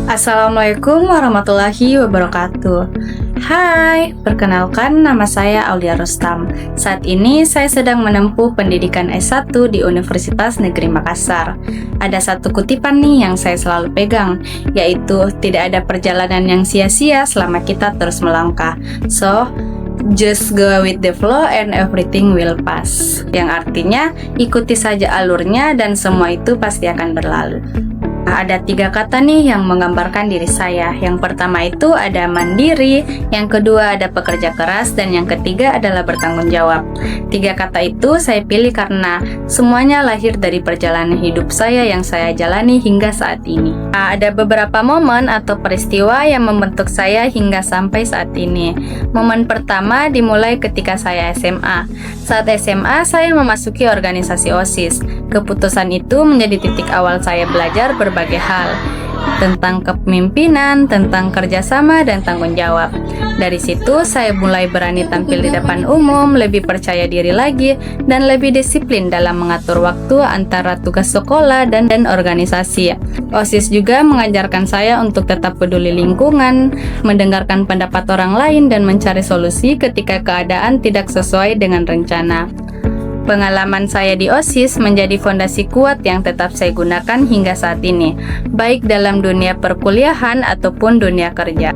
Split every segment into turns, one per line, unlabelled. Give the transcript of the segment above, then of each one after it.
Assalamualaikum warahmatullahi wabarakatuh. Hai, perkenalkan nama saya Aulia Rustam. Saat ini saya sedang menempuh pendidikan S1 di Universitas Negeri Makassar. Ada satu kutipan nih yang saya selalu pegang, yaitu tidak ada perjalanan yang sia-sia selama kita terus melangkah. So, just go with the flow and everything will pass. Yang artinya, ikuti saja alurnya dan semua itu pasti akan berlalu. Ada 3 kata nih yang menggambarkan diri saya. Yang pertama itu ada mandiri, yang kedua ada pekerja keras, dan yang ketiga adalah bertanggung jawab. 3 kata itu saya pilih karena semuanya lahir dari perjalanan hidup saya yang saya jalani hingga saat ini. Ada beberapa momen atau peristiwa yang membentuk saya hingga sampai saat ini. Momen pertama dimulai ketika saya SMA. Saat SMA saya memasuki organisasi OSIS. Keputusan itu menjadi titik awal saya belajar berbagai hal tentang kepemimpinan, tentang kerjasama dan tanggung jawab. Dari situ saya mulai berani tampil di depan umum, lebih percaya diri lagi, dan lebih disiplin dalam mengatur waktu antara tugas sekolah dan organisasi. OSIS juga mengajarkan saya untuk tetap peduli lingkungan, mendengarkan pendapat orang lain, dan mencari solusi ketika keadaan tidak sesuai dengan rencana. Pengalaman saya di OSIS menjadi fondasi kuat yang tetap saya gunakan hingga saat ini, baik dalam dunia perkuliahan ataupun dunia kerja.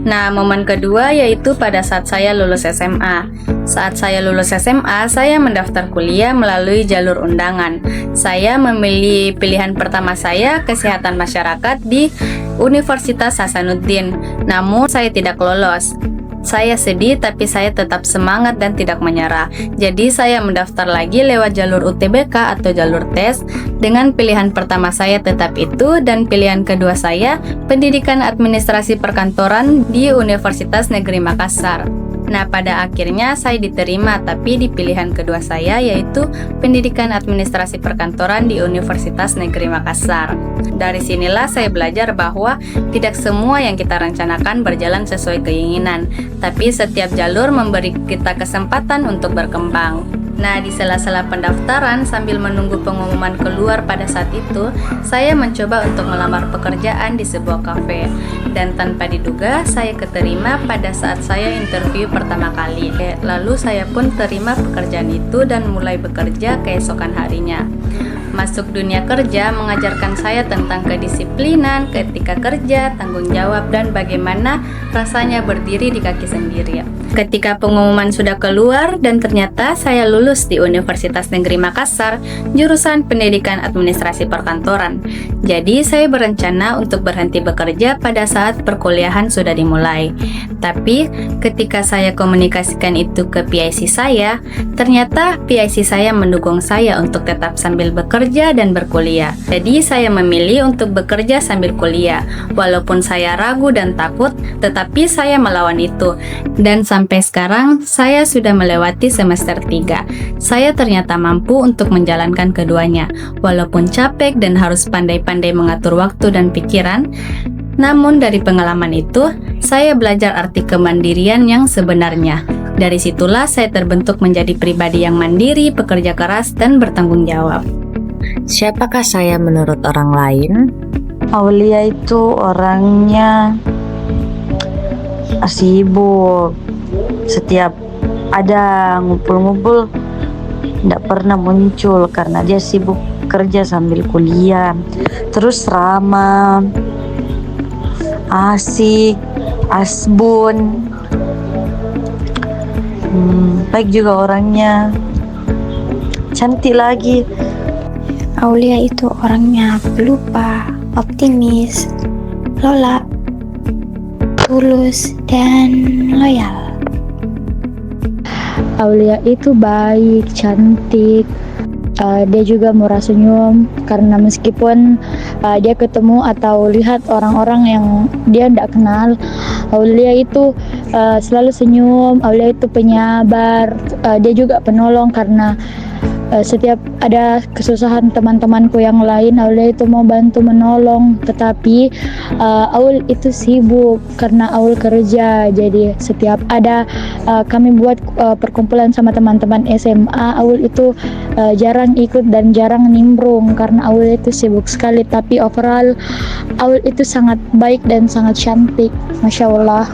Nah, momen kedua yaitu pada saat saya lulus SMA. Saat saya lulus SMA, saya mendaftar kuliah melalui jalur undangan. Saya memilih pilihan pertama saya kesehatan masyarakat di Universitas Hasanuddin. Namun, saya tidak lolos. Saya sedih, tapi saya tetap semangat dan tidak menyerah. Jadi saya mendaftar lagi lewat jalur UTBK atau jalur tes. Dengan pilihan pertama saya tetap itu, dan pilihan kedua saya pendidikan administrasi perkantoran di Universitas Negeri Makassar. Nah, pada akhirnya saya diterima, tapi di pilihan kedua saya yaitu pendidikan administrasi perkantoran di Universitas Negeri Makassar. Dari sinilah saya belajar bahwa tidak semua yang kita rencanakan berjalan sesuai keinginan, tapi setiap jalur memberi kita kesempatan untuk berkembang. Nah, di sela-sela pendaftaran sambil menunggu pengumuman keluar pada saat itu, saya mencoba untuk melamar pekerjaan di sebuah kafe. Dan tanpa diduga, saya keterima pada saat saya interview pertama kali. Lalu saya pun terima pekerjaan itu dan mulai bekerja keesokan harinya. Masuk dunia kerja mengajarkan saya tentang kedisiplinan, etika kerja, tanggung jawab, dan bagaimana rasanya berdiri di kaki sendiri. Ketika pengumuman sudah keluar dan ternyata saya lulus di Universitas Negeri Makassar, jurusan pendidikan administrasi perkantoran. Jadi saya berencana untuk berhenti bekerja pada saat perkuliahan sudah dimulai. Tapi ketika saya komunikasikan itu ke PIC saya, ternyata PIC saya mendukung saya untuk tetap sambil bekerja dan berkuliah. Jadi saya memilih untuk bekerja sambil kuliah. Walaupun saya ragu dan takut, tetapi saya melawan itu. Dan sampai sekarang saya sudah melewati semester 3. Saya ternyata mampu untuk menjalankan keduanya. Walaupun capek dan harus pandai-pandai mengatur waktu dan pikiran, namun dari pengalaman itu, saya belajar arti kemandirian yang sebenarnya. Dari situlah saya terbentuk menjadi pribadi yang mandiri, pekerja keras, dan bertanggung jawab.
Siapakah saya menurut orang lain?
Aulia itu orangnya sibuk. Setiap ada ngumpul-ngumpul tidak pernah muncul karena dia sibuk kerja sambil kuliah. Terus ramah, asik, asbun, baik juga orangnya, cantik lagi.
Aulia itu orangnya pelupa, optimis, lola, tulus, dan loyal.
Aulia itu baik, cantik, dia juga murah senyum karena meskipun dia ketemu atau lihat orang-orang yang dia tidak kenal, Aulia itu selalu senyum. Aulia itu penyabar, dia juga penolong karena setiap ada kesusahan teman-temanku yang lain, Aulia itu mau bantu menolong. Tetapi Aul itu sibuk karena Aul kerja. Jadi setiap ada kami buat perkumpulan sama teman-teman SMA, Aul itu jarang ikut dan jarang nimbrung karena Aul itu sibuk sekali. Tapi overall Aul itu sangat baik dan sangat cantik, Masya Allah.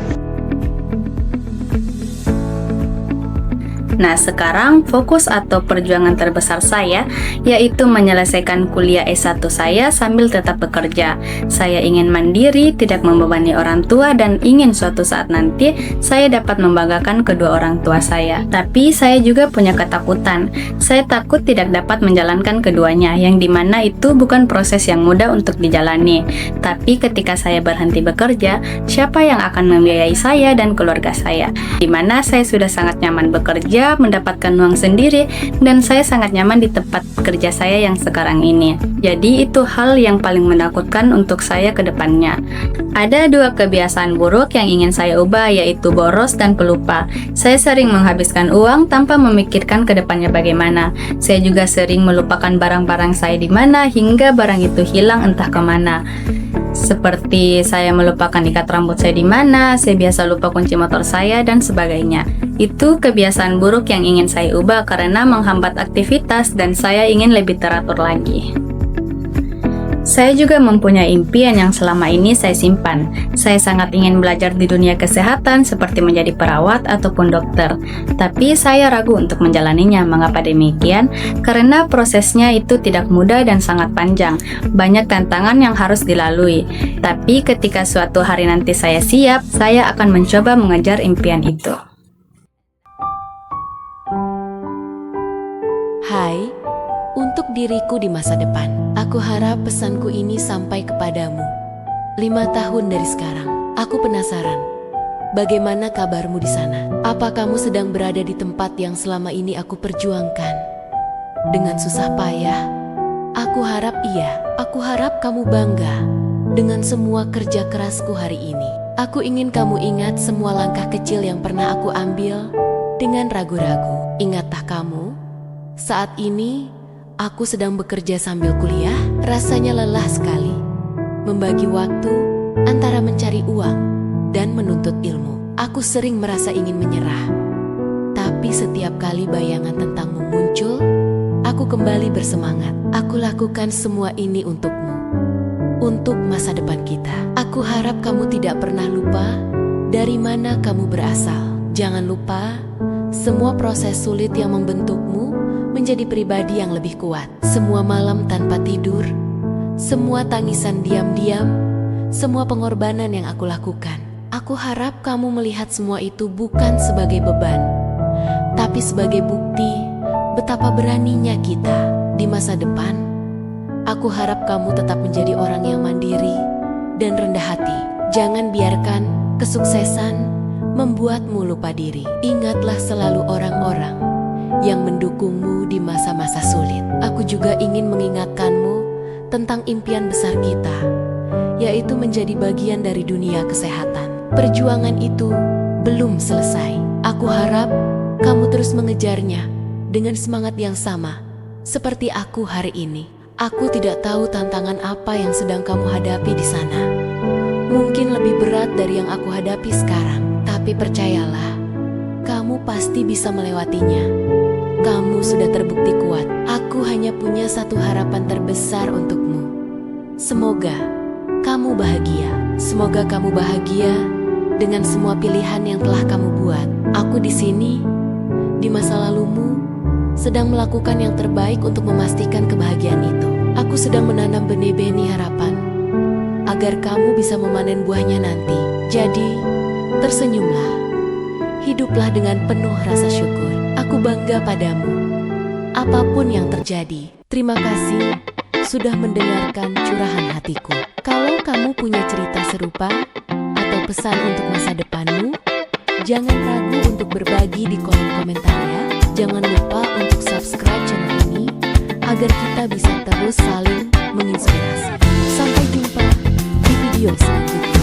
Nah, sekarang fokus atau perjuangan terbesar saya yaitu menyelesaikan kuliah S1 saya sambil tetap bekerja. Saya ingin mandiri, tidak membebani orang tua, dan ingin suatu saat nanti saya dapat membanggakan kedua orang tua saya. Tapi saya juga punya ketakutan. Saya takut tidak dapat menjalankan keduanya, yang dimana itu bukan proses yang mudah untuk dijalani. Tapi ketika saya berhenti bekerja, siapa yang akan membiayai saya dan keluarga saya? Dimana saya sudah sangat nyaman bekerja, mendapatkan uang sendiri, dan saya sangat nyaman di tempat kerja saya yang sekarang ini. Jadi itu hal yang paling menakutkan untuk saya ke depannya. Ada dua kebiasaan buruk yang ingin saya ubah, yaitu boros dan pelupa. Saya sering menghabiskan uang tanpa memikirkan ke depannya bagaimana. Saya juga sering melupakan barang-barang saya di mana hingga barang itu hilang entah kemana. Seperti saya melupakan ikat rambut saya di mana, saya biasa lupa kunci motor saya, dan sebagainya. Itu kebiasaan buruk yang ingin saya ubah karena menghambat aktivitas dan saya ingin lebih teratur lagi. Saya juga mempunyai impian yang selama ini saya simpan. Saya sangat ingin belajar di dunia kesehatan seperti menjadi perawat ataupun dokter. Tapi saya ragu untuk menjalaninya. Mengapa demikian? Karena prosesnya itu tidak mudah dan sangat panjang. Banyak tantangan yang harus dilalui. Tapi ketika suatu hari nanti saya siap, saya akan mencoba mengejar impian itu.
Hai, untuk diriku di masa depan, aku harap pesanku ini sampai kepadamu. 5 tahun dari sekarang, aku penasaran, bagaimana kabarmu di sana? Apa kamu sedang berada di tempat yang selama ini aku perjuangkan? Dengan susah payah, aku harap iya. Aku harap kamu bangga dengan semua kerja kerasku hari ini. Aku ingin kamu ingat semua langkah kecil yang pernah aku ambil dengan ragu-ragu. Ingatkah kamu? Saat ini, aku sedang bekerja sambil kuliah, rasanya lelah sekali. Membagi waktu antara mencari uang dan menuntut ilmu. Aku sering merasa ingin menyerah. Tapi setiap kali bayangan tentangmu muncul, aku kembali bersemangat. Aku lakukan semua ini untukmu, untuk masa depan kita. Aku harap kamu tidak pernah lupa dari mana kamu berasal. Jangan lupa, semua proses sulit yang membentukmu menjadi pribadi yang lebih kuat. Semua malam tanpa tidur, semua tangisan diam-diam, semua pengorbanan yang aku lakukan. Aku harap kamu melihat semua itu bukan sebagai beban, tapi sebagai bukti betapa beraninya kita di masa depan. Aku harap kamu tetap menjadi orang yang mandiri dan rendah hati. Jangan biarkan kesuksesan membuatmu lupa diri. Ingatlah selalu orang-orang yang mendukungmu di masa-masa sulit. Aku juga ingin mengingatkanmu tentang impian besar kita, yaitu menjadi bagian dari dunia kesehatan. Perjuangan itu belum selesai. Aku harap kamu terus mengejarnya dengan semangat yang sama seperti aku hari ini. Aku tidak tahu tantangan apa yang sedang kamu hadapi di sana. Mungkin lebih berat dari yang aku hadapi sekarang, tapi percayalah, kamu pasti bisa melewatinya. Kamu sudah terbukti kuat. Aku hanya punya satu harapan terbesar untukmu. Semoga kamu bahagia. Semoga kamu bahagia dengan semua pilihan yang telah kamu buat. Aku di sini, di masa lalumu, sedang melakukan yang terbaik untuk memastikan kebahagiaan itu. Aku sedang menanam benih-benih harapan agar kamu bisa memanen buahnya nanti. Jadi, tersenyumlah. Hiduplah dengan penuh rasa syukur. Aku bangga padamu, apapun yang terjadi. Terima kasih sudah mendengarkan curahan hatiku. Kalau kamu punya cerita serupa atau pesan untuk masa depanmu, jangan ragu untuk berbagi di kolom komentar ya. Jangan lupa untuk subscribe channel ini agar kita bisa terus saling menginspirasi. Sampai jumpa di video selanjutnya.